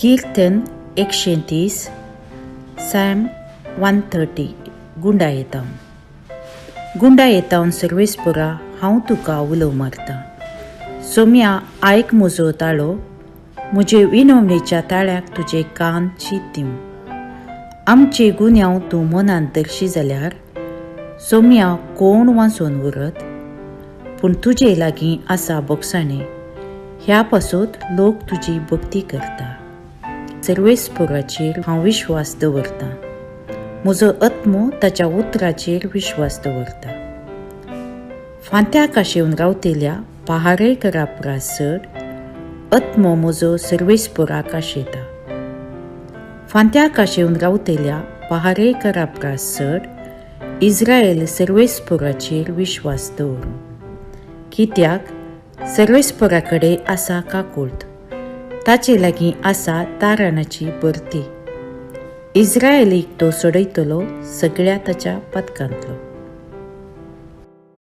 कीर्तन 130 Sam 130 गुंडा येतावन सर्वेस्परा हांव तुका उलो मारतां. सोम्या आयक म्हजो ताळो, म्हजे विनवणेच्या ताळ्याक तुजे कान शीत दिवं. आमचे गुन्यांव तूं मनांत दर्शी जाल्यार सोम्या कोण वाचून व्हरत, पूण तुजे लागीं आसा बोगसाणें, ह्या पासून लोक तुजी भक्ती करता. सर्वेस्पराचेर हांव विश्वास दवरतां, म्हजो आत्मो ताच्या उतराचेर विश्वास दवरता. फांत्या काशेवन रावतेल्या पहारेकरा परस चड आत्मो म्हजो सर्वेस्पराक आशेता. फांत्या काशेवन रावतेल्या पहारेकरा परस चड इस्रायल सर्वेस्पराचेर विश्वास दवरूं. कित्याक सर्वेस्परा कडेन आसा काकूळट, ताचे लागीं आसा तारणाची बर्ती. इस्रायलीक तो सोडयतलो सगळ्या ताच्या पथकांतलो.